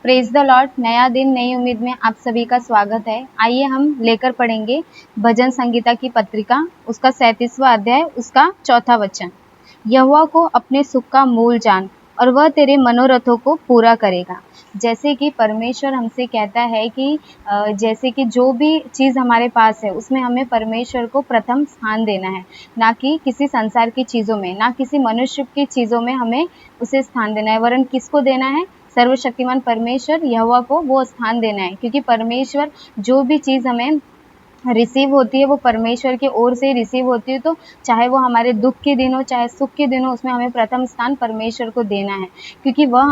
Praise the Lord. नया दिन नई उम्मीद में आप सभी का स्वागत है। आइए हम लेकर पढ़ेंगे भजन संगीता की पत्रिका, उसका 37वां अध्याय, उसका 4था वचन। यहोवा को अपने सुख का मूल जान और वह तेरे मनोरथों को पूरा करेगा। जैसे कि परमेश्वर हमसे कहता है कि जैसे कि जो भी चीज़ हमारे पास है उसमें हमें परमेश्वर को प्रथम स्थान देना है, ना कि किसी संसार की चीज़ों में, ना किसी मनुष्य की चीज़ों में हमें उसे स्थान देना है। वरन किसको देना है? सर्वशक्तिमान परमेश्वर यहोवा को वो स्थान देना है, क्योंकि परमेश्वर जो भी चीज़ हमें रिसीव होती है वो परमेश्वर की ओर से रिसीव होती है। तो चाहे वो हमारे दुख के दिन हो चाहे सुख के दिन हो, उसमें हमें प्रथम स्थान परमेश्वर को देना है, क्योंकि वह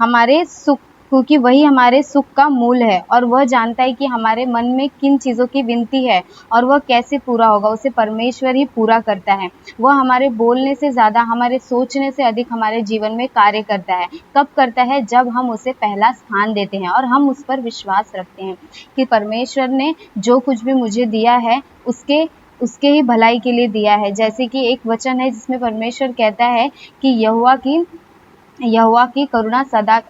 हमारे सुख क्योंकि वही हमारे सुख का मूल है और वह जानता है कि हमारे मन में किन चीज़ों की विनती है और वह कैसे पूरा होगा, उसे परमेश्वर ही पूरा करता है। वह हमारे बोलने से ज़्यादा, हमारे सोचने से अधिक हमारे जीवन में कार्य करता है। कब करता है? जब हम उसे पहला स्थान देते हैं और हम उस पर विश्वास रखते हैं कि परमेश्वर ने जो कुछ भी मुझे दिया है उसके ही भलाई के लिए दिया है। जैसे कि एक वचन है जिसमें परमेश्वर कहता है कि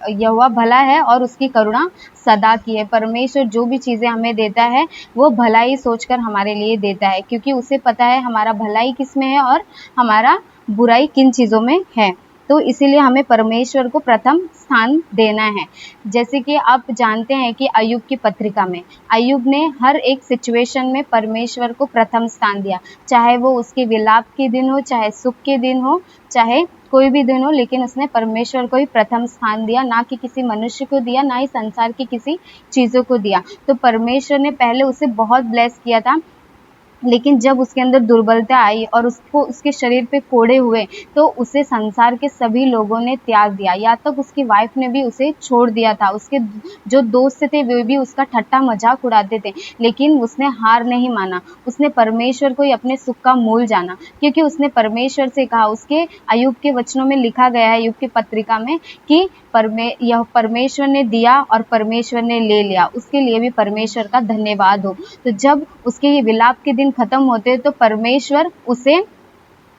यहोवा भला है और उसकी करुणा सदा की है। परमेश्वर जो भी चीज़ें हमें देता है वो भलाई सोचकर हमारे लिए देता है, क्योंकि उसे पता है हमारा भलाई किस में है और हमारा बुराई किन चीज़ों में है। तो इसीलिए हमें परमेश्वर को प्रथम स्थान देना है। जैसे कि आप जानते हैं कि अय्यूब की पत्रिका में अय्यूब ने हर एक सिचुएशन में परमेश्वर को प्रथम स्थान दिया, चाहे वो उसके विलाप के दिन हो, चाहे सुख के दिन हो, चाहे कोई भी दिन हो, लेकिन उसने परमेश्वर को ही प्रथम स्थान दिया, ना कि किसी मनुष्य को दिया, ना ही संसार की किसी चीज़ों को दिया। तो परमेश्वर ने पहले उसे बहुत ब्लेस किया था, लेकिन जब उसके अंदर दुर्बलता आई और उसके शरीर पे कोड़े हुए तो उसे संसार के सभी लोगों ने त्याग दिया। या तक उसकी वाइफ ने भी उसे छोड़ दिया था, उसके जो दोस्त थे वे भी उसका ठट्टा मजाक उड़ाते थे, लेकिन उसने हार नहीं माना। उसने परमेश्वर को ही अपने सुख का मूल जाना, क्योंकि उसने परमेश्वर से कहा। उसके अय्यूब के वचनों में लिखा गया है, अय्यूब की पत्रिका में, कि यह परमेश्वर ने दिया और परमेश्वर ने ले लिया, उसके लिए भी परमेश्वर का धन्यवाद हो। तो जब उसके ये विलाप के दिन खत्म होते हैं तो परमेश्वर उसे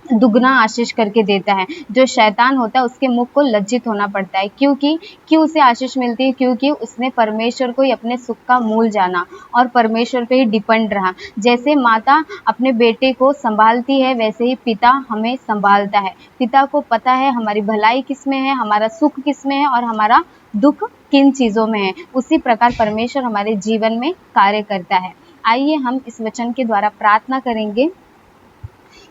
दुगना आशीष करके देता है। जो शैतान होता है उसके मुख को लज्जित होना पड़ता है। क्यों उसे आशीष मिलती है? क्योंकि उसने परमेश्वर को ही अपने सुख का मूल जाना और परमेश्वर पे ही डिपेंड रहा। जैसे माता अपने बेटे को संभालती है, वैसे ही पिता हमें संभालता है। पिता को पता है हमारी भलाई किस में है, हमारा सुख किस में है और हमारा दुख किन चीज़ों में है। उसी प्रकार परमेश्वर हमारे जीवन में कार्य करता है। आइए हम इस वचन के द्वारा प्रार्थना करेंगे।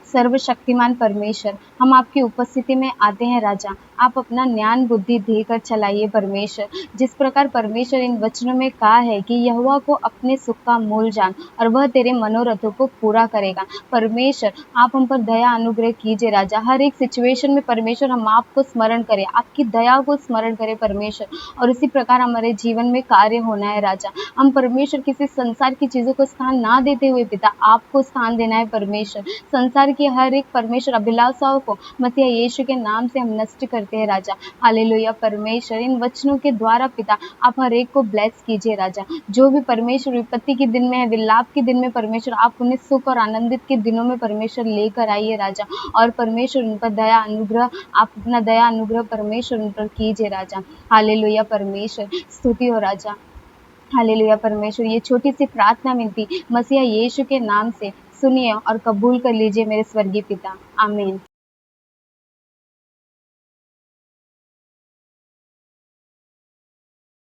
सर्वशक्तिमान परमेश्वर, हम आपकी उपस्थिति में आते हैं राजा, आप अपना ज्ञान बुद्धि देकर चलाइए परमेश्वर। जिस प्रकार परमेश्वर इन वचनों में कहा है कि यहोवा को अपने सुख का मूल जान और वह तेरे मनोरथों को पूरा करेगा। परमेश्वर आप हम पर दया अनुग्रह कीजिए राजा। हर एक सिचुएशन में परमेश्वर हम आपको स्मरण करें, आपकी दया को स्मरण करें परमेश्वर, और इसी प्रकार हमारे जीवन में कार्य होना है राजा। हम परमेश्वर किसी संसार की चीज़ों को स्थान ना देते हुए पिता आपको स्थान देना है परमेश्वर। संसार की हर एक परमेश्वर अभिलाषाओं को मसीह यीशु के नाम से हम नष्ट करते हैं राजा। हालेलुया परमेश्वर, इन वचनों के द्वारा पिता आप हर एक को ब्लेस कीजिए राजा। जो भी परमेश्वर विपत्ति के दिन में है, विलाप के दिन में परमेश्वर आप उन्हें सुख और आनंदित के दिनों में परमेश्वर लेकर आइए राजा। और परमेश्वर उन पर दया अनुग्रह, आप अपना दया अनुग्रह परमेश्वर उन पर कीजिए राजा। हालेलुया परमेश्वर, स्तुति हो राजा। हालेलुया परमेश्वर, ये छोटी सी प्रार्थना विनती मसीह यीशु के नाम से सुनिए और कबूल कर लीजिए मेरे स्वर्गीय पिता। आमीन।